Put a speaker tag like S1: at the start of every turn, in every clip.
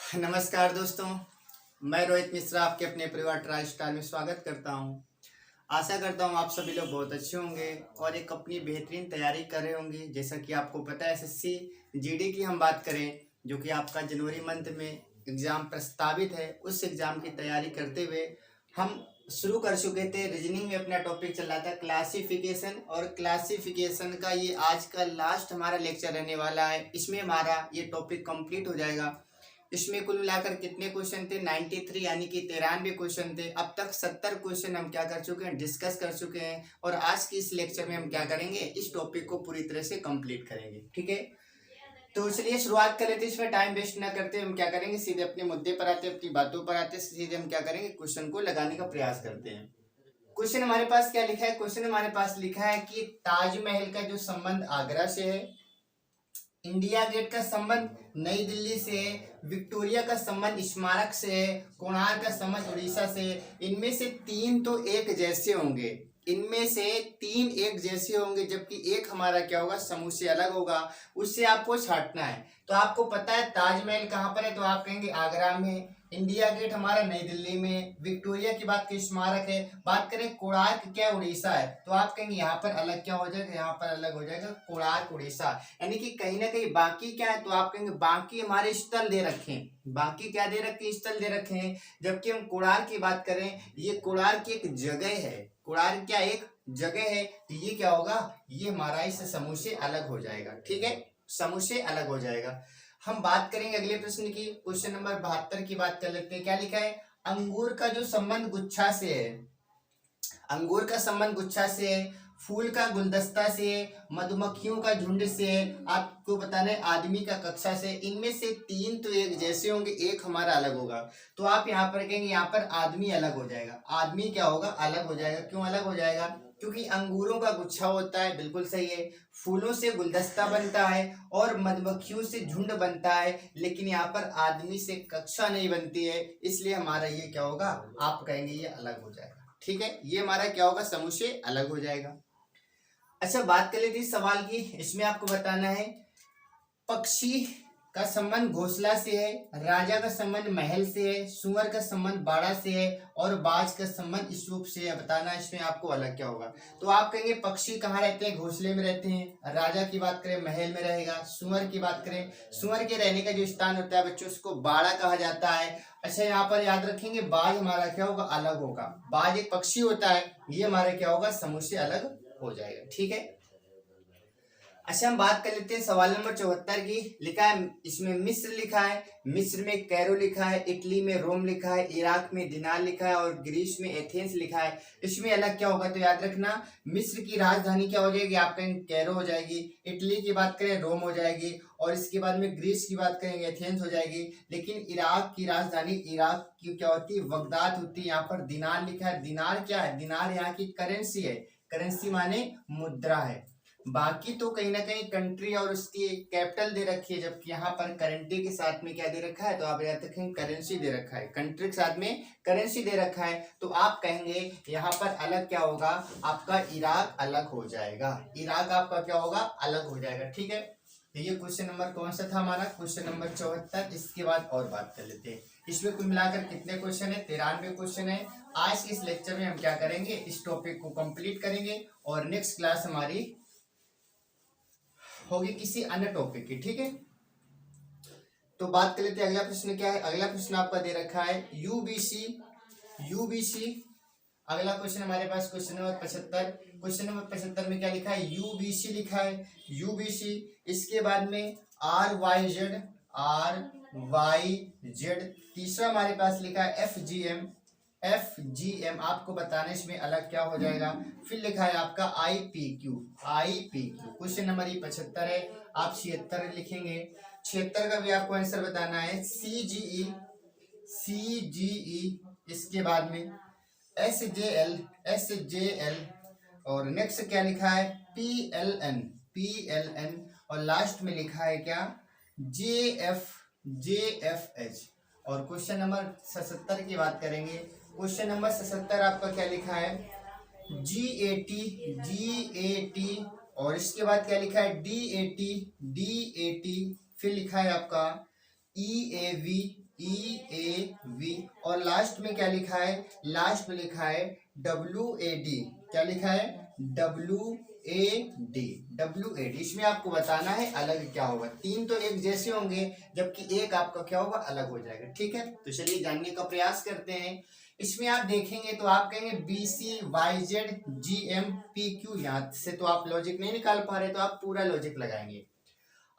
S1: नमस्कार दोस्तों, मैं रोहित मिश्रा आपके अपने परिवार ट्राई स्टार में स्वागत करता हूं। आशा करता हूं आप सभी लोग बहुत अच्छे होंगे और एक अपनी बेहतरीन तैयारी कर रहे होंगे। जैसा कि आपको पता है एसएससी जीडी की हम बात करें, जो कि आपका जनवरी मंथ में एग्ज़ाम प्रस्तावित है, उस एग्ज़ाम की तैयारी करते हुए हम शुरू कर चुके थे। रीजनिंग में अपना टॉपिक चल रहा था क्लासिफिकेशन, और क्लासिफिकेशन का ये आज का लास्ट हमारा लेक्चर रहने वाला है। इसमें हमारा ये टॉपिक कंप्लीट हो जाएगा। इसमें कुल मिलाकर कितने क्वेश्चन थे? 93 यानी कि 93 क्वेश्चन थे। अब तक 70 क्वेश्चन हम क्या कर चुके हैं? डिस्कस कर चुके हैं। और आज की इस लेक्चर में हम क्या करेंगे? इस टॉपिक को पूरी तरह से कंप्लीट करेंगे। ठीक है, तो चलिए शुरुआत कर लेते हैं। इसमें टाइम वेस्ट ना करते हम क्या करेंगे, सीधे अपने मुद्दे पर आते, अपनी बातों पर आते, सीधे हम क्या करेंगे, क्वेश्चन को लगाने का प्रयास करते हैं। क्वेश्चन हमारे पास क्या लिखा है? क्वेश्चन हमारे पास लिखा है कि ताजमहल का जो संबंध आगरा से है, इंडिया गेट का संबंध नई दिल्ली से है, विक्टोरिया का संबंध स्मारक से है, कोणार्क का संबंध उड़ीसा से है। इनमें से तीन तो एक जैसे होंगे, इनमें से तीन एक जैसे होंगे, जबकि एक हमारा क्या होगा, समूह से अलग होगा। उससे आपको छांटना है। तो आपको पता है ताजमहल कहाँ पर है, तो आप कहेंगे आगरा में। इंडिया गेट हमारा नई दिल्ली में। विक्टोरिया की बात की स्मारक है। बात करें कोणार्क, क्या उड़ीसा है, तो आप कहेंगे यहाँ पर अलग क्या हो जाएगा, यहाँ पर अलग हो जाएगा कोणार्क उड़ीसा। यानी कि कहीं ना कहीं बाकी क्या है, तो आप कहेंगे बाकी हमारे स्थल दे रखे हैं। बाकी क्या दे रखे हैं? स्थल दे रखे हैं। जबकि हम कोणार्क की बात करें, ये कोणार्क की एक जगह है। कोणार्क क्या एक जगह है, तो ये क्या होगा, ये हमारा इस समूह से अलग हो जाएगा। ठीक है, समूह से अलग हो जाएगा। हम बात करेंगे अगले प्रश्न की। क्वेश्चन नंबर 72 की बात कर लेते हैं। क्या लिखा है? अंगूर का जो संबंध गुच्छा से है, अंगूर का संबंध गुच्छा से है, फूल का गुलदस्ता से है, मधुमक्खियों का झुंड से है, आपको बताना है आदमी का कक्षा से। इनमें से तीन तो एक जैसे होंगे, एक हमारा अलग होगा। तो आप यहाँ पर कहेंगे यहाँ पर आदमी अलग हो जाएगा। आदमी क्या होगा, अलग हो जाएगा। क्यों अलग हो जाएगा? क्योंकि अंगूरों का गुच्छा होता है, बिल्कुल सही है। फूलों से गुलदस्ता बनता है और मधुमक्खियों से झुंड बनता है, लेकिन यहाँ पर आदमी से कक्षा नहीं बनती है, इसलिए हमारा ये क्या होगा, आप कहेंगे ये अलग हो जाएगा। ठीक है, ये हमारा क्या होगा, समूह से अलग हो जाएगा। अच्छा, बात कर लेते हैं सवाल की। इसमें आपको बताना है पक्षी का संबंध घोंसला से है, राजा का संबंध महल से है, सुअर का संबंध बाड़ा से है, और बाज का संबंध स्तूप से है। बताना इसमें आपको अलग क्या होगा। तो आप कहेंगे पक्षी कहाँ रहते हैं? घोंसले में रहते हैं। राजा की बात करें, महल में रहेगा। सुअर की बात करें, सुअर के रहने का जो स्थान होता है बच्चों, उसको बाड़ा कहा जाता है। अच्छा, यहाँ पर याद रखेंगे बाज हमारा क्या होगा, अलग होगा। बाज एक पक्षी होता है, ये हमारा क्या होगा, समूह से अलग हो जाएगा। ठीक है। अच्छा, हम बात कर लेते हैं सवाल नंबर 74 की। लिखा है इसमें मिस्र लिखा है, मिस्र में कैरो लिखा है, इटली में रोम लिखा है, इराक में दिनार लिखा है, और ग्रीस में एथेंस लिखा है। इसमें अलग क्या होगा, तो याद रखना मिस्र की राजधानी क्या हो जाएगी, आपका कैरो हो जाएगी। इटली की बात करें, रोम हो जाएगी, और इसके बाद में ग्रीस की बात करेंगे, एथेंस हो जाएगी। लेकिन इराक की राजधानी, इराक की क्या होती है, बगदाद होती है। यहाँ पर दिनार लिखा है। दिनार क्या है? दिनार यहाँ की करेंसी है। करेंसी माने मुद्रा है। बाकी तो कहीं ना कहीं कंट्री और उसकी कैपिटल दे रखी है, जबकि यहाँ पर करेंसी के साथ में क्या दे रखा है, तो आप याद रखें करेंसी दे रखा है। कंट्री के साथ में करेंसी दे रखा है, तो आप कहेंगे यहाँ पर अलग क्या होगा, आपका इराक अलग हो जाएगा। इराक आपका क्या होगा, अलग हो जाएगा। ठीक है, तो ये क्वेश्चन नंबर कौन सा था हमारा, क्वेश्चन नंबर 74। इसके बाद और बात कर लेते हैं। इसमें कुल मिलाकर कितने क्वेश्चन है? 93 क्वेश्चन है। आज के इस लेक्चर में हम क्या करेंगे, इस टॉपिक को कंप्लीट करेंगे, और नेक्स्ट क्लास हमारी होगी किसी अन्य टॉपिक की। ठीक है, तो बात कर लेते हैं अगला प्रश्न क्या है। अगला प्रश्न आपका दे रखा है यूबीसी। यूबीसी अगला क्वेश्चन हमारे पास क्वेश्चन नंबर 75। क्वेश्चन नंबर 75 में क्या लिखा है, यूबीसी लिखा है। यूबीसी, इसके बाद में R Y Z, R Y Z. तीसरा हमारे पास लिखा है एफजीएम। एफजीएम आपको बताना इसमें अलग क्या हो जाएगा। फिर लिखा है आपका आईपीक्यू। आईपीक्यू क्वेश्चन नंबर 75 है, आप 76 लिखेंगे। 76 का भी आपको आंसर बताना है सीजीई। सीजीई, इसके बाद में एसजेएल। एसजेएल, और नेक्स्ट क्या लिखा है, पीएलएन। पीएलएन, और लास्ट में लिखा है क्या, जेएफ। जेएफएच। और क्वेश्चन नंबर 77 की बात करेंगे। क्वेश्चन नंबर 77 आपका क्या लिखा है, जीएटी। जीएटी, और इसके बाद क्या लिखा है, डीएटी। डीएटी, फिर लिखा है आपका ईएवी। EAV और लास्ट में क्या लिखा है, लास्ट में लिखा है WAD। क्या लिखा है, WAD। इसमें आपको बताना है अलग क्या होगा। तीन तो एक जैसे होंगे जबकि एक आपका क्या होगा, अलग हो जाएगा। ठीक है, तो चलिए जानने का प्रयास करते हैं। इसमें आप देखेंगे तो आप कहेंगे BCYZGMPQ, यहाँ से तो आप लॉजिक नहीं निकाल पा रहे तो आप पूरा लॉजिक लगाएंगे।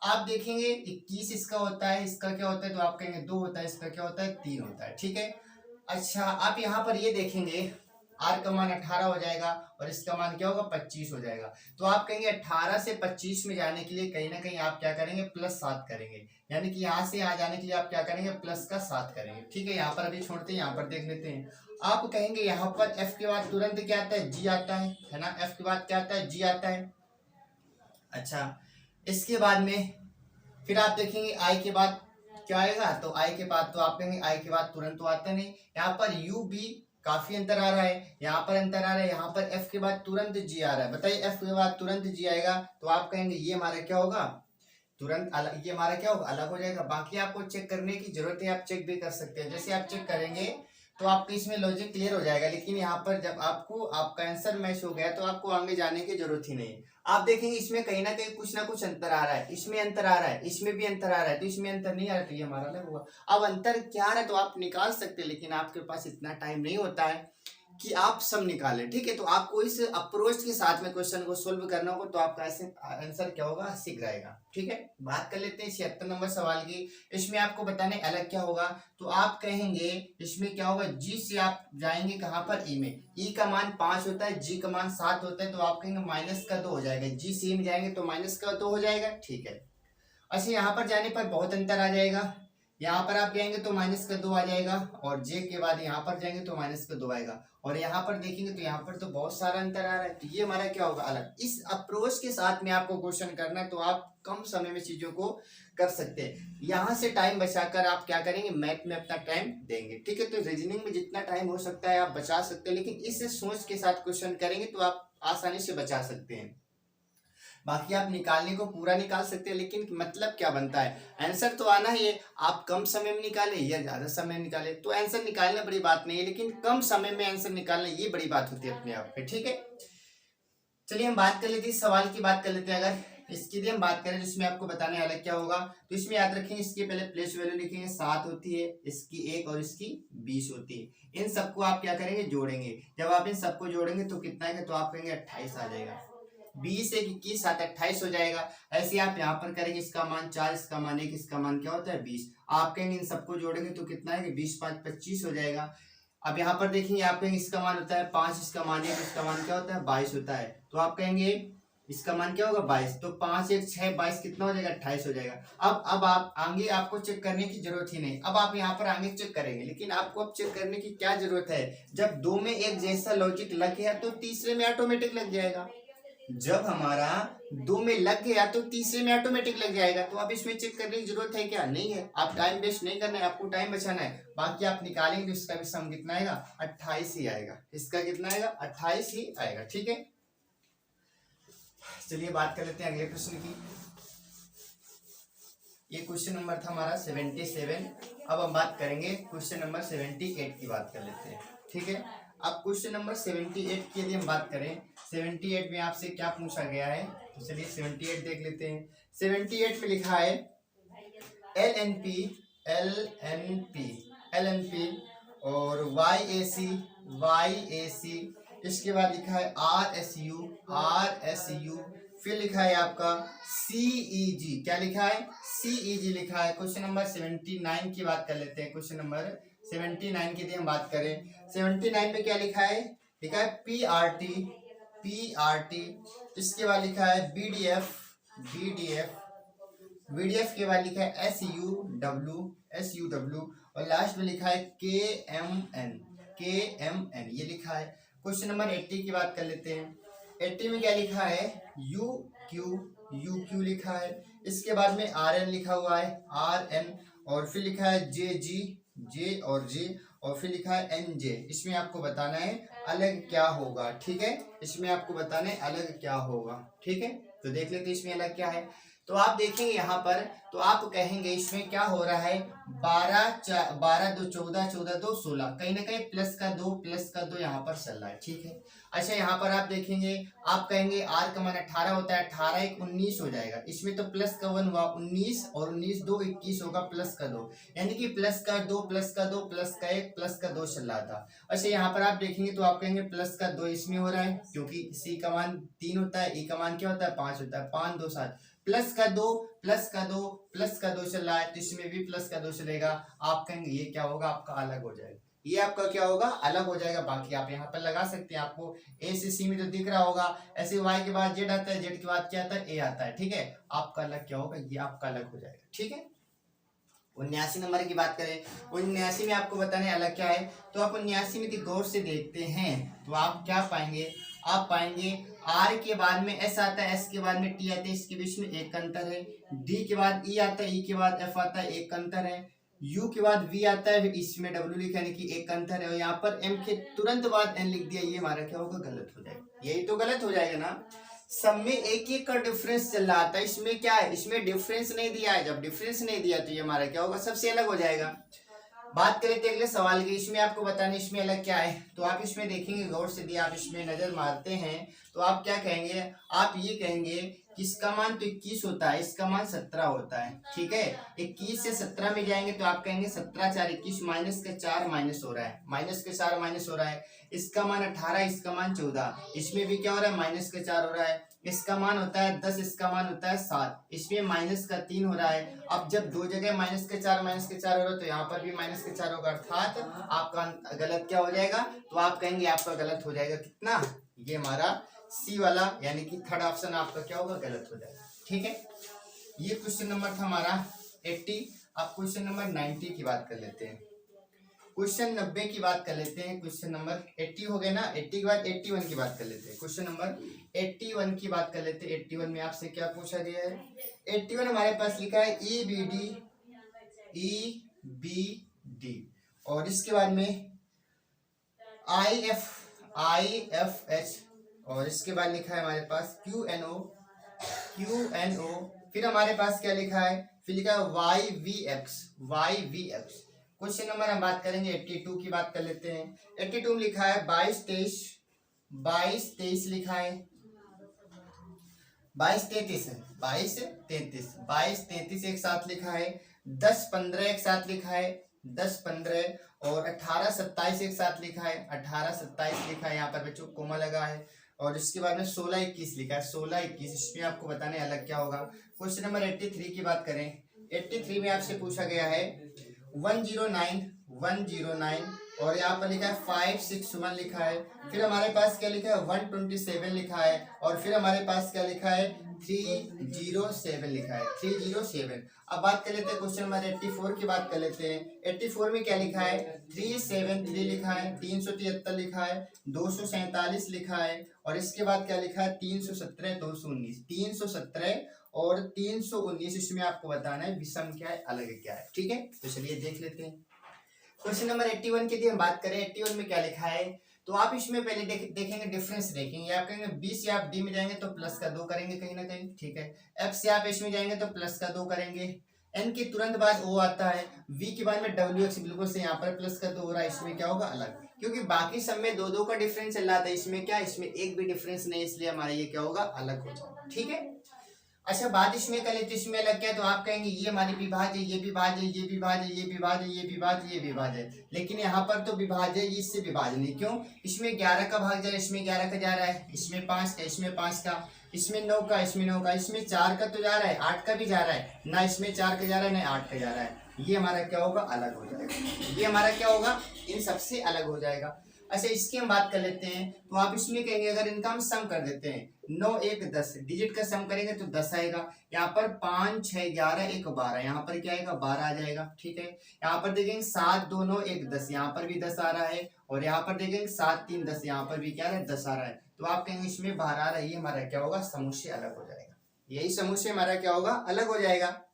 S1: आप देखेंगे 21 इसका होता है, इसका क्या होता है, तो आप कहेंगे 2 होता है, इसका क्या होता है, 3 होता है। ठीक है, अच्छा आप यहाँ पर ये देखेंगे R का मान 18 हो जाएगा और इसका मान क्या होगा, 25 हो जाएगा। तो आप कहेंगे 18 से 25 में जाने के लिए कहीं ना कहीं आप क्या करेंगे, +7 करेंगे, यानी कि यहाँ से यहाँ जाने के लिए आप क्या करेंगे, प्लस का 7 करेंगे। ठीक है, यहाँ पर अभी छोड़ते हैं, यहाँ पर देख लेते हैं। आप कहेंगे यहाँ पर F के बाद तुरंत क्या आता है, G आता है ना। F के बाद क्या आता है, G आता है। अच्छा, इसके बाद में फिर आप देखेंगे I के बाद क्या आएगा, तो I के बाद तो आप कहेंगे I के बाद तुरंत तो आता नहीं। यहाँ पर U B काफी अंतर आ रहा है, यहाँ पर अंतर आ रहा है, यहाँ पर F के बाद तुरंत G आ रहा है। बताइए F के बाद तुरंत G आएगा तो आप कहेंगे ये हमारा क्या होगा, तुरंत अलग, ये हमारा क्या होगा, अलग हो जाएगा। बाकी आपको चेक करने की जरूरत है, आप चेक भी कर सकते हैं। जैसे आप चेक करेंगे तो आपको इसमें लॉजिक क्लियर हो जाएगा। लेकिन यहाँ पर जब आपको आपका आंसर मैच हो गया तो आपको आगे जाने की जरूरत ही नहीं है। आप देखेंगे इसमें कहीं ना कुछ अंतर आ रहा है, इसमें अंतर आ रहा है, इसमें भी अंतर आ रहा है, तो इसमें अंतर नहीं आ रहा तो ये हमारा अलग होगा। अब अंतर क्या है तो आप निकाल सकते हैं, लेकिन आपके पास इतना टाइम नहीं होता है कि आप सब निकालें। ठीक है, तो आपको इस अप्रोच के साथ में क्वेश्चन को सोल्व करना होगा तो आपका आंसर क्या होगा, शीघ्र आएगा। ठीक है, बात कर लेते हैं 76 नंबर सवाल की। इसमें आपको बताने अलग क्या होगा, तो आप कहेंगे इसमें क्या होगा, G से आप जाएंगे कहां पर, E में। E का मान 5 होता है, G का मान 7 होता है, तो आप कहेंगे -2 हो जाएगा। G से E में जाएंगे तो -2 हो जाएगा। ठीक है, अच्छा यहाँ पर जाने पर बहुत अंतर आ जाएगा। यहाँ पर आप जाएंगे तो -2 आ जाएगा और J के बाद यहाँ पर जाएंगे तो -2 आएगा। और यहाँ पर देखेंगे तो यहाँ पर तो बहुत सारा अंतर आ रहा है, तो ये हमारा क्या होगा, अलग। इस अप्रोच के साथ में आपको क्वेश्चन करना है तो आप कम समय में चीजों को कर सकते हैं। यहाँ से टाइम बचाकर आप क्या करेंगे, मैथ में अपना टाइम देंगे। ठीक है, तो रीजनिंग में जितना टाइम हो सकता है आप बचा सकते हैं, लेकिन इस सोच के साथ क्वेश्चन करेंगे तो आप आसानी से बचा सकते हैं। बाकी आप निकालने को पूरा निकाल सकते हैं, लेकिन मतलब क्या बनता है, आंसर तो आना ही है। आप कम समय में निकालें या ज्यादा समय में निकालें, तो आंसर निकालना बड़ी बात नहीं है, लेकिन कम समय में आंसर निकालना ये बड़ी बात होती है अपने आप पे। ठीक है, चलिए हम बात कर लेते हैं, सवाल की बात कर लेते हैं। अगर इसकी हम बात करें जिसमें आपको बताने अलग क्या होगा, तो इसमें याद रखेंगे इसके पहले प्लेस वैल्यू लिखेंगे, 7 होती है, इसकी 1 और इसकी 20 होती है। इन सबको आप क्या करेंगे, जोड़ेंगे। जब आप इन सबको जोड़ेंगे तो कितना है, तो आप कहेंगे 28 आ जाएगा। 20 1 21 7 28 हो जाएगा। ऐसे आप यहाँ पर करेंगे, इसका मान 4, इसका मान 1, इसका मान क्या होता है 20। आप कहेंगे इन सबको जोड़ेंगे तो कितना है, 20 5 25 हो जाएगा। अब यहाँ पर देखेंगे आप कहेंगे इसका मान होता है 5, इसका मान 1, इसका मान क्या होता है 22 होता है। तो आप कहेंगे इसका मान क्या होगा 22, तो 5 1 6 22 कितना हो जाएगा, 28 हो जाएगा। अब आप आगे आपको चेक करने की जरूरत ही नहीं। अब आप यहाँ पर आगे चेक करेंगे, लेकिन आपको अब चेक करने की क्या जरूरत है, जब 2 में एक जैसा लॉजिक लग गया तो तीसरे में ऑटोमेटिक लग जाएगा। जब हमारा 2 में लग गया तो तीसरे में ऑटोमेटिक लग जाएगा। तो अब इसमें चेक करने की जरूरत है क्या, नहीं है। आप टाइम वेस्ट नहीं करना है, आपको टाइम बचाना है। बाकी आप निकालेंगे तो इसका भी सम कितना आएगा, 28 ही आएगा। इसका कितना आएगा, 28 ही आएगा। ठीक है, चलिए बात कर लेते हैं अगले प्रश्न की। ये क्वेश्चन नंबर था हमारा 77। अब हम बात करेंगे क्वेश्चन नंबर 78 की बात कर लेते हैं। ठीक है, अब क्वेश्चन नंबर 78 की यदि हम बात करें, 78 में आपसे क्या पूछा गया है, तो चलिए 78 देख लेते हैं। 78 में लिखा है LNP और YAC, इसके बाद लिखा है RSU, फिर लिखा है आपका CEG। क्या लिखा है, CEG लिखा है। क्वेश्चन नंबर 79 की बात कर लेते हैं। क्वेश्चन नंबर 79 की यदि हम बात करें, 79 में क्या लिखा है, लिखा है PRT, इसके बाद लिखा है BDF, VDF के बाद लिखा है SUW और लास्ट में लिखा है KMN, ये लिखा है। क्वेश्चन नंबर 80 की बात कर लेते हैं। 80 में क्या लिखा है, UQ लिखा है। इसके बाद में RN लिखा हुआ है, RN, और फिर लिखा है J और फिर लिखा है NJ। इसमें आपको बताना है अलग क्या होगा। ठीक है, इसमें आपको बताना है अलग क्या होगा। ठीक है, तो देख लेते हैं इसमें अलग क्या है। तो आप देखेंगे यहाँ पर, तो आप कहेंगे इसमें क्या हो रहा है, 12 2 14, 14 2 16, कहीं ना कहीं प्लस का 2 यहाँ पर चल रहा है, ठीक है। अच्छा यहाँ पर आप देखेंगे, आप कहेंगे r का मान 18 होता है, 18 1 19 हो जाएगा, इसमें तो प्लस का 1 हुआ 19 और 19 2 21 होगा, प्लस का 2, यानी कि प्लस का 2 प्लस का 2 प्लस का 1 प्लस का 2 चल रहा था। अच्छा यहाँ पर आप देखेंगे तो आप कहेंगे प्लस का 2 इसमें हो रहा है, क्योंकि c का मान 3 होता है, e का मान क्या होता है 5 होता है, 5 2 7, प्लस का 2 प्लस का 2 प्लस का 2 चल रहा है, तो इसमें भी प्लस का 2 चलेगा। आप कहेंगे ये क्या होगा, आपका अलग हो जाएगा, ये आपका क्या होगा, अलग हो जाएगा। बाकी आप यहाँ पर लगा सकते हैं, आपको ए से सी में तो दिख रहा होगा, ऐसे y के बाद z आता है, z के बाद क्या आता है, a आता है, ठीक है। आपका अलग क्या होगा, ये आपका अलग हो जाएगा, ठीक है। 79 नंबर की बात करें, 79 में आपको बताने अलग क्या है, तो आप 79 में गौर से देखते हैं तो आप क्या पाएंगे, आप पाएंगे r के बाद में s आता है, s के बाद में t आता है, इसके बीच में एक अंतर है, d के बाद e आता है, e के बाद f आता है, एक अंतर है, u के बाद v आता है, इसमें w लिखा है कि एक अंतर है, और यहाँ पर m के तुरंत बाद n लिख दिया, ये हमारा क्या होगा, गलत हो जाएगा, यही तो गलत हो जाएगा ना। सब में एक एक का डिफरेंस चल रहा था, इसमें क्या है, इसमें डिफरेंस नहीं दिया है, जब डिफरेंस नहीं दिया तो ये हमारा क्या होगा, सबसे अलग हो जाएगा। बात करें तो अगले सवाल की, इसमें आपको बताने इसमें अलग क्या है, तो आप इसमें देखेंगे गौर से, दिया आप इसमें नजर मारते हैं तो आप क्या कहेंगे, आप ये कहेंगे कि इसका मान तो 21 होता है, इसका मान 17 होता है, ठीक है। 21 से 17 में जाएंगे तो आप कहेंगे 17 4 21, माइनस का 4 माइनस हो रहा है, माइनस का 4 माइनस हो रहा है, इसका मान 18, इसका मान 14, इसमें भी क्या हो रहा है, माइनस का 4 हो रहा है, इसका मान होता है 10, इसका मान होता है 7, इसमें माइनस का 3 हो रहा है। अब जब दो जगह माइनस के 4 हो रहा है तो यहाँ पर भी माइनस के 4 होगा, अर्थात आपका गलत क्या हो जाएगा, तो आप कहेंगे आपका गलत हो जाएगा कितना, ये हमारा सी वाला यानी कि थर्ड ऑप्शन आपका क्या होगा, गलत हो जाएगा, ठीक है। ये क्वेश्चन नंबर था हमारा 80। अब क्वेश्चन नंबर 90 की बात कर लेते हैं, क्वेश्चन 90 की बात कर लेते हैं। क्वेश्चन नंबर 80 हो गए ना, 80 के बाद 81 की बात कर लेते हैं। क्वेश्चन नंबर 81 की बात कर लेते हैं। 81 में आपसे क्या पूछा गया है, 81 हमारे पास लिखा है EBD और इसके बाद में IFH और इसके बाद लिखा है हमारे पास QNO, फिर हमारे पास क्या लिखा है, फिर लिखा है YVX। क्वेश्चन नंबर हम बात करेंगे 82 की बात कर लेते हैं। 82 में लिखा है 22 23 लिखा है, 22 33 एक साथ लिखा है, 10 15 एक साथ लिखा है, 10 15 और 18 27 एक साथ लिखा है, 18 27 लिखा है, यहाँ पर बच्चों कोमा लगा है, और इसके बाद में 16 21 लिखा है, 16 21। इसमें आपको बताने अलग क्या होगा। क्वेश्चन नंबर 83 की बात करें, 83 में आपसे पूछा गया है 109 और यहाँ पर लिखा है 561 लिखा है, फिर हमारे पास क्या लिखा है 127 लिखा है, और फिर हमारे पास क्या लिखा है 307 लिखा है, 307। अब बात कर लेते हैं क्वेश्चन नंबर 84 की बात कर लेते हैं। 84 में क्या लिखा है 373 लिखा है, 373 लिखा है, 247 लिखा है, और इसके बाद क्या लिखा है 317 219, 317 और 319। इसमें आपको बताना है विषम क्या है, अलग क्या है, ठीक है। तो चलिए देख लेते हैं। क्वेश्चन नंबर 81 की यदि हम बात करें, 81 में क्या लिखा है, तो आप इसमें पहले देखेंगे डिफरेंस देखेंगे, आप कहेंगे बी से आप डी में जाएंगे तो प्लस का 2 करेंगे कहीं ना कहीं, ठीक है। एफ से आप एच में जाएंगे तो प्लस का 2 करेंगे, एन के तुरंत बाद ओ आता है, वी के बाद में डब्ल्यू एक्स बिल्कुल से यहाँ पर प्लस का 2 हो रहा है, इसमें क्या होगा अलग, क्योंकि बाकी सब में 2 का डिफरेंस चल रहा था, इसमें क्या, इसमें एक भी डिफरेंस नहीं, इसलिए हमारा ये क्या होगा, अलग हो जाएगा, ठीक है। अच्छा बात इसमें कर लेते, इसमें अलग क्या है, तो आप कहेंगे ये हमारी विभाज्य, ये विभाज्य, ये विभाज्य, ये विभाज्य, ये विभाज्य, ये विभाज्य, लेकिन यहाँ पर तो विभाज्य इससे विभाज्य नहीं, क्यों, इसमें 11 का भाग जा रहा है, इसमें 11 का जा रहा है, इसमें 5 का, इसमें 5 का, इसमें 9 का, इसमें 9 का, इसमें 4 का तो जा रहा है, 8 का भी जा रहा है ना, इसमें 4 का जा रहा है ना 8 का जा रहा है, ये हमारा क्या होगा, अलग हो जाएगा, ये हमारा क्या होगा, इन सबसे अलग हो जाएगा। अच्छा इसकी हम बात कर लेते हैं, तो आप इसमें कहेंगे अगर इनका हम सम कर देते हैं, 9 1 10 डिजिट का सम करेंगे तो 10 आएगा, यहाँ पर 5 6 11 1 12, यहाँ पर क्या आएगा 12 आ जाएगा, ठीक है। यहाँ पर देखेंगे 7 2 9 1 10, यहाँ पर भी 10 आ रहा है, और यहाँ पर देखेंगे 7 3 10, यहाँ पर भी क्या है 10 आ रहा है, तो आप कहेंगे इसमें 12 आ रहा है, ये हमारा क्या होगा, समूह से अलग हो जाएगा, यही समूह से हमारा क्या होगा, अलग हो जाएगा।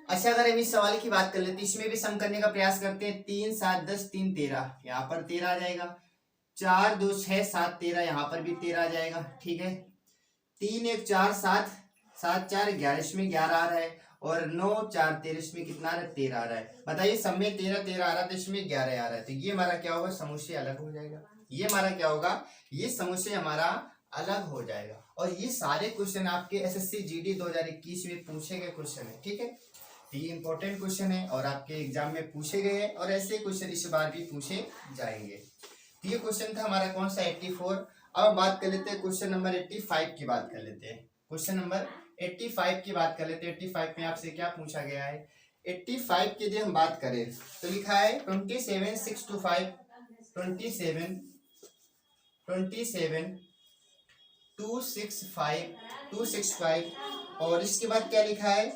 S1: अच्छा अगर हम इस सवाल की बात कर लेते हैं, इसमें भी सम करने का प्रयास करते हैं, 3 7 10 3 13, यहाँ पर 13 आ जाएगा, 4 2 6 7 13, यहाँ पर भी 13 आ जाएगा, ठीक है। 3 1 4 7 7 4 11, इसमें 11 आ रहा है, और 9 4 13, इसमें कितना आ रहा है 13 आ रहा है। बताइए सब में 13 13 आ रहा है तो इसमें 11 आ रहा है, तो ये हमारा क्या होगा, समुच्चय अलग हो जाएगा। ये हमारा क्या होगा, ये समुच्चय हमारा अलग हो जाएगा। और ये सारे क्वेश्चन आपके एसएससी जीडी 2021 में पूछे गए क्वेश्चन है, ठीक है। ये इंपॉर्टेंट क्वेश्चन है और आपके एग्जाम में पूछे गए हैं, और ऐसे क्वेश्चन इस बार भी पूछे जाएंगे। तो ये क्वेश्चन था हमारा कौन सा, 84। अब बात कर लेते हैं क्वेश्चन नंबर 85 की बात कर लेते हैं। क्वेश्चन नंबर 85 की बात कर लेते हैं। 85 में आपसे क्या पूछा गया है, 85 की यदि हम बात करें तो लिखा है 27 6 to 5, 27 265, और इसके बाद क्या लिखा है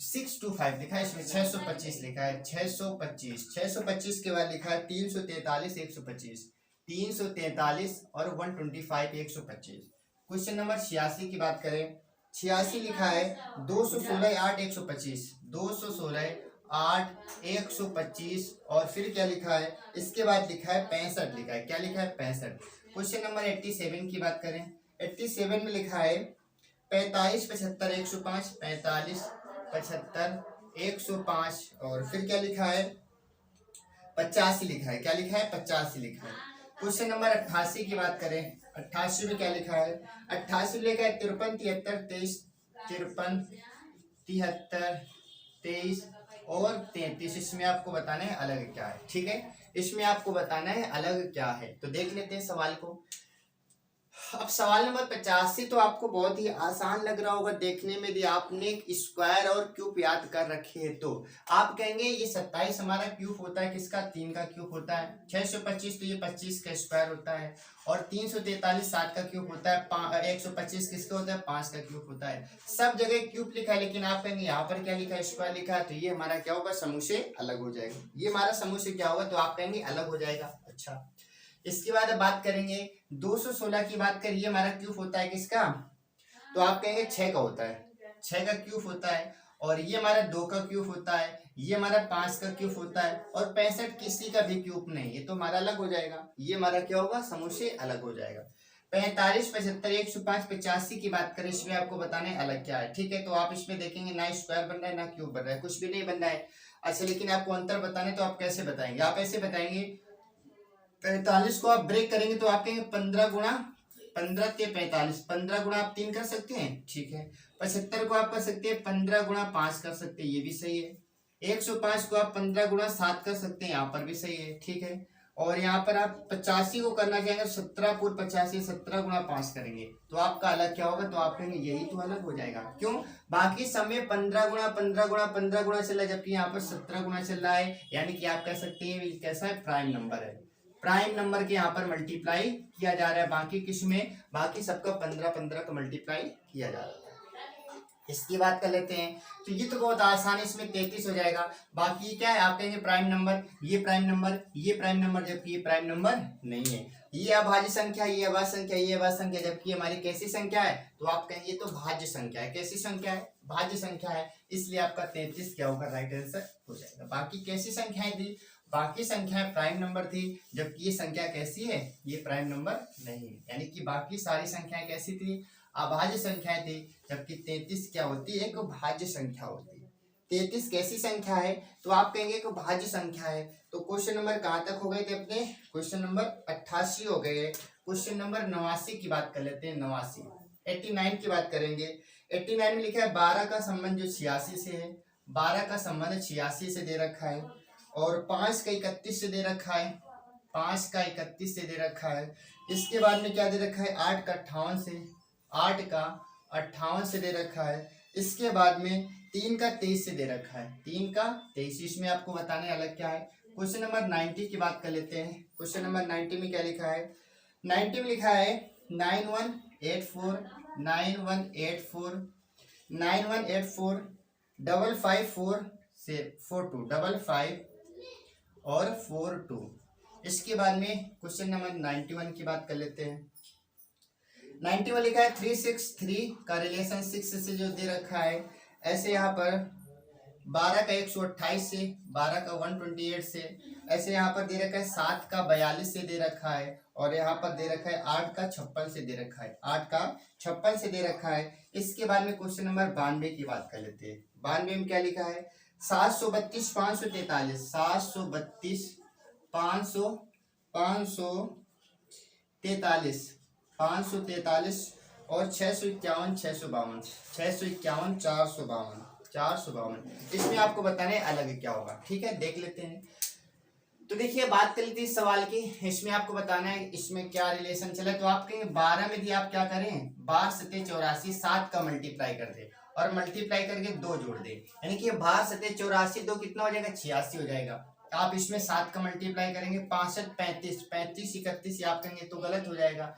S1: 6 to 5 लिखा है, इसमें 625 लिखा है, 625 के बाद लिखा है 343 125, 343 और 125 125। क्वेश्चन नंबर 86 की बात करें, 86 लिखा है 216 8 125, 216 8 125, और फिर क्या लिखा है, इसके बाद लिखा है 65 लिखा है, क्या लिखा है 65। क्वेश्चन नंबर 87 की बात करें, 87 में लिखा है 45 75 105, 45 75 105, और फिर क्या लिखा है 85 लिखा है, क्या लिखा है 85 लिखा है। क्वेश्चन नंबर 88 की बात करें, 88 में क्या लिखा है, 88 लिखा है 53 73 23, 53 73 23 और 33। इसमें आपको बताना है अलग क्या है, ठीक है, इसमें आपको बताना है अलग क्या है। तो देख लेते हैं सवाल को। अब सवाल नंबर 85 तो आपको बहुत ही आसान लग रहा होगा देखने में, यदि आपने स्क्वायर और क्यूब याद कर रखे हैं तो। आप कहेंगे ये 27 हमारा क्यूब होता है किसका, 3 का क्यूब होता है, 625 तो ये 25 का स्क्वायर होता है, और 343 7 का क्यूब होता है, 125 किसका होता है, 5 का क्यूब होता है। सब जगह क्यूब लिखा है, लेकिन आप कहेंगे यहाँ पर क्या लिखा है, स्क्वायर लिखा है, तो ये हमारा क्या होगा, समुच्चय अलग हो जाएगा। ये हमारा समुच्चय क्या होगा, तो आप कहेंगे अलग हो जाएगा। अच्छा, इसके बाद अब बात करेंगे 216 की बात करिए, हमारा क्यूब होता है किसका, तो आप कहेंगे 6 का होता है, 6 का क्यूब होता है, और ये हमारा 2 का क्यूब होता है, ये हमारा 5 का क्यूब होता है, और 65 किसी का भी क्यूब नहीं, ये तो हमारा अलग हो जाएगा। ये हमारा क्या होगा, समुच्चय अलग हो जाएगा। 45 75 105 85 की बात करें, इसमें आपको बताने अलग क्या है, ठीक है। तो आप इसमें देखेंगे ना स्क्वायर बन रहा है ना क्यूब बन रहा है, कुछ भी नहीं बन रहा है। अच्छा, लेकिन आपको अंतर बताने, तो आप कैसे बताएंगे, आप ऐसे बताएंगे 45 को आप ब्रेक करेंगे तो आप कहेंगे 15 गुणा 15 के 45, 15 गुणा आप 3 कर सकते हैं, ठीक है। 75 को आप कर सकते हैं 15 गुणा 5 कर सकते हैं, ये भी सही है। 105 को आप 15 गुणा 7 कर सकते हैं, यहाँ पर भी सही है, ठीक है। और यहाँ पर आप 85 को करना चाहेंगे 17 पूर्व 85, 17 गुणा 5 करेंगे, तो आपका अलग क्या होगा, तो आप कहेंगे यही तो अलग हो जाएगा। क्यों, बाकी समय 15 गुणा 15 गुणा 15 गुणा चल रहा है, जबकि यहाँ पर 17 गुणा चल रहा है, यानी कि आप कह सकते हैं कैसा है, प्राइम नंबर है। प्राइम नंबर के यहाँ पर मल्टीप्लाई किया जा रहा है, बाकी किसमें, बाकी सबका 15 15 का मल्टीप्लाई किया जा रहा है। इसकी बात कर लेते हैं, तो ये तो बहुत आसान है, इसमें 33 हो जाएगा। बाकी क्या है, आप कहेंगे प्राइम नंबर, ये प्राइम नंबर, ये प्राइम नंबर, जबकि ये प्राइम नंबर नहीं है। ये अभाज्य संख्या, ये अभाज्य संख्या, ये अभाज्य संख्या, जबकि हमारी कैसी संख्या है, तो आप कहेंगे ये तो भाज्य संख्या है। कैसी संख्या है, भाज्य संख्या है, इसलिए आपका 33 क्या होगा, राइट आंसर हो जाएगा। बाकी कैसी संख्याएं थी, बाकी संख्याएं प्राइम नंबर थी, जबकि ये संख्या कैसी है, ये प्राइम नंबर नहीं है। यानी कि बाकी सारी संख्याएं कैसी थी, अभाज्य संख्याएं थी, जबकि 33 क्या होती है, एक भाज्य संख्या होती है। 33 कैसी संख्या है, तो आप कहेंगे एक भाज्य संख्या है। तो क्वेश्चन नंबर कहाँ तक हो गए थे अपने, क्वेश्चन नंबर 88 हो गए। क्वेश्चन नंबर 89 की बात कर लेते हैं, 89 89 की बात करेंगे। 89 में लिखा है 12 का संबंध जो 86 से है, 12 का संबंध 86 से दे रखा है, और 5 का 31 से दे रखा है, 5 का 31 से दे रखा है। इसके बाद में क्या दे रखा है, 8 का 58 से, 8 का 58 से दे रखा है। इसके बाद में 3 का 23 से दे रखा है, 3 का 23। इसमें आपको बताने अलग क्या है। क्वेश्चन नंबर 90 की बात कर लेते हैं। क्वेश्चन नंबर 90 में क्या लिखा है, 90 में लिखा है 9184 9184 9184 554 से 42 55 और 42। इसके बाद में क्वेश्चन नंबर 91 की बात कर लेते हैं। 91 लिखा है 363 का रिलेशन 6 से जो दे रखा है, ऐसे यहाँ पर 12 का 128 से, 12 का 128 से, ऐसे यहाँ पर दे रखा है 7 का 42 से दे रखा है, और यहाँ पर दे रखा है 8 का 56 से दे रखा है, 8 का 56 से दे रखा है। इसके बाद में क्वेश्चन नंबर 92 की बात कर लेते हैं। 92 में क्या लिखा है, 732 543, 732 543 और 651 652, 651 452। इसमें आपको बताना है अलग क्या होगा, ठीक है, देख लेते हैं। तो देखिए बात कर लेते हैं इस सवाल की। इसमें आपको बताना है इसमें क्या रिलेशन चला। तो आप कहेंगे 12 में दिए, आप क्या करें, 12 सत्ते 84, 7 का मल्टीप्लाई कर दे और मल्टीप्लाई करके 2 जोड़ दे, यानी कि 12 सत्ते 84, 2 कितना हो जाएगा, 86 हो जाएगा। आप इसमें 7 का मल्टीप्लाई करेंगे, 65 35 35 31, आप कहेंगे तो गलत हो जाएगा,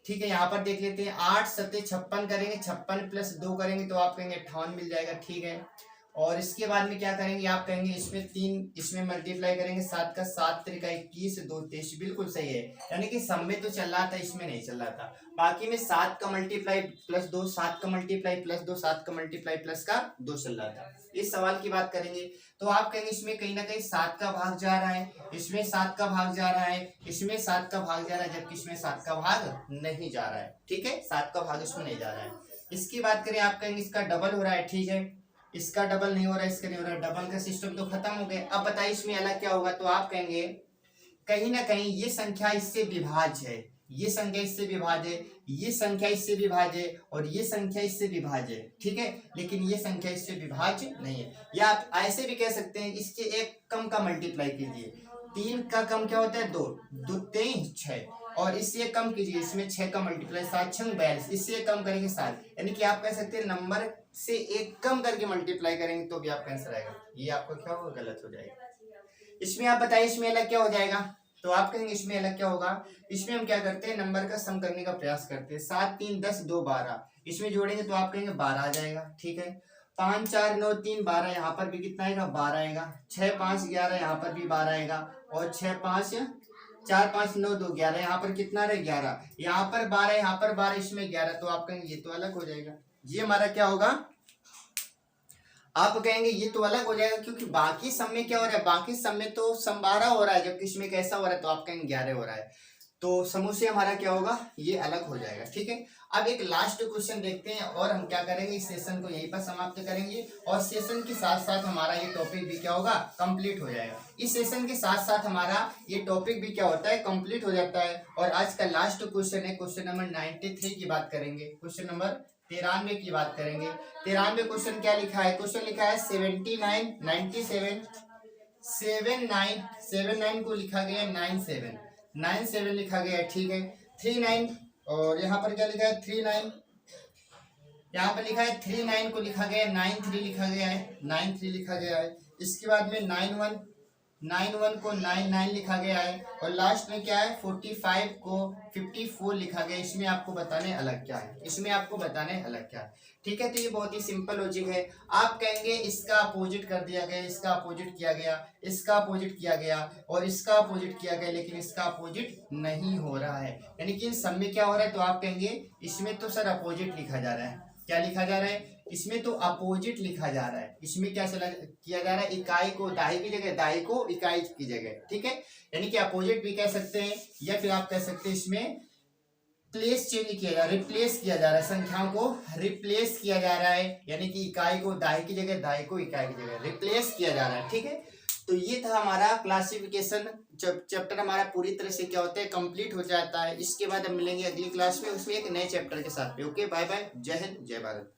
S1: ठीक है। यहाँ पर देख लेते हैं 8 सत्ते 56 करेंगे, 56 प्लस 2 करेंगे तो आप कहेंगे 58 मिल जाएगा, ठीक है। और इसके बाद में क्या करेंगे, आप कहेंगे इसमें 3 इसमें मल्टीप्लाई करेंगे, 7 का 7 3 का 21 2 23, बिल्कुल सही है। यानी कि सब में तो चल रहा था, इसमें नहीं चल रहा था। बाकी में 7 का मल्टीप्लाई प्लस 2, 7 का मल्टीप्लाई प्लस 2, 7 का मल्टीप्लाई प्लस का 2 चल रहा था। इस सवाल की बात करेंगे तो आप कहेंगे इसमें कहीं ना कहीं 7 का भाग जा रहा है, इसमें 7 का भाग जा रहा है, इसमें 7 का भाग जा रहा है, जबकि इसमें 7 का भाग नहीं जा रहा है, ठीक है, 7 का भाग इसमें नहीं जा रहा है। इसकी बात करें, आप कहेंगे इसका डबल हो रहा है, ठीक है, इसका डबल नहीं हो रहा है, इसका नहीं हो रहा है, डबल का सिस्टम तो खत्म हो गया। अब बताइए इसमें अलग क्या होगा। तो आप कहेंगे कहीं ना कहीं ये संख्या इससे विभाज्य है, ये संख्या इससे विभाज्य है, ये संख्या इससे विभाज्य है, और ये संख्या इससे विभाज्य है, ठीक है, लेकिन ये संख्या इससे विभाज्य नहीं है। या आप ऐसे भी कह सकते हैं, इसके एक कम का मल्टीप्लाई कीजिए, 3 का कम क्या होता है, 2 2 3 6, और इससे कम कीजिए, इसमें 6 का मल्टीप्लाई 7 6 42, इससे कम करेंगे 7, यानी कि आप कह सकते हैं नंबर से एक कम करके मल्टीप्लाई करेंगे तो भी आपका आंसर आएगा। ये आपको क्या होगा, गलत हो जाएगा। इसमें आप बताइए इसमें अलग क्या हो जाएगा। तो आप कहेंगे इसमें अलग क्या होगा। इसमें हम क्या करते हैं, नंबर का सम करने का प्रयास करते हैं। 7 3 10 2 12, इसमें जोड़ेंगे तो आप कहेंगे 12 आ जाएगा, ठीक है। 5 4 9 3 12, यहाँ पर भी कितना आएगा, 12 आएगा। 6 5 11, यहाँ पर भी 12 आएगा, और 6 5 4 5 9 2 11, यहाँ पर कितना रहे, 11, यहाँ पर 12, यहाँ पर 12, इसमें 11, तो आप कहेंगे ये तो अलग हो जाएगा। ये हमारा क्या होगा, आप कहेंगे ये तो अलग हो जाएगा, क्योंकि बाकी सब में क्या हो रहा है, बाकी सब में तो सम 12 हो रहा है, जबकि इसमें कैसा हो रहा है, तो आप कहेंगे 11 हो रहा है, तो समूह से हमारा क्या होगा, ये अलग हो जाएगा, ठीक है। अब एक लास्ट क्वेश्चन देखते हैं और हम क्या करेंगे, इस सेशन को यहीं पर समाप्त करेंगे, और सेशन के साथ साथ हमारा ये टॉपिक भी क्या होगा, कंप्लीट हो जाएगा। इस सेशन के साथ साथ हमारा ये टॉपिक भी क्या होता है, कंप्लीट हो जाता है। और आज का लास्ट क्वेश्चन है, क्वेश्चन नंबर 93 की बात करेंगे, क्वेश्चन नंबर 93 की बात करेंगे। 93 क्वेश्चन क्या लिखा है, क्वेश्चन लिखा है 79 97 79 को लिखा गया है 97 लिखा गया है, ठीक है। 39, और यहाँ पर क्या लिखा है 39, यहाँ पर लिखा है 39 को लिखा गया है 93 लिखा गया है, 93 लिखा गया है। इसके बाद में 91 को 99 लिखा गया है, और लास्ट में क्या है 45 को 54 लिखा गया है। इसमें आपको बताने अलग क्या है, इसमें आपको बताने अलग क्या है, ठीक है। तो ये बहुत ही सिंपल लॉजिक है। आप कहेंगे इसका अपोजिट कर दिया गया, इसका अपोजिट किया गया, इसका अपोजिट किया गया, और इसका अपोजिट किया गया, लेकिन इसका अपोजिट नहीं हो रहा है, यानी कि इन सब में क्या हो रहा है। तो आप कहेंगे इसमें तो सर अपोजिट लिखा जा रहा है, क्या लिखा जा रहा है, इसमें तो अपोजिट लिखा जा रहा है। इसमें क्या चला किया जा रहा है, इकाई को दाई की जगह, दाई को इकाई की जगह, ठीक है। यानी कि अपोजिट भी कह सकते हैं, या फिर आप कह सकते हैं इसमें प्लेस चेंज किया जा रहा है, रिप्लेस किया जा रहा है, संख्याओं को रिप्लेस किया जा रहा है, यानी कि इकाई को दाई की जगह, दाई को इकाई की जगह रिप्लेस किया जा रहा है, ठीक है। तो ये था हमारा क्लासिफिकेशन चैप्टर, हमारा पूरी तरह से क्या होता है, कंप्लीट हो जाता है। इसके बाद हम मिलेंगे अगली क्लास में, उसमें एक नए चैप्टर के साथ। ओके, बाय बाय, जय हिंद, जय भारत।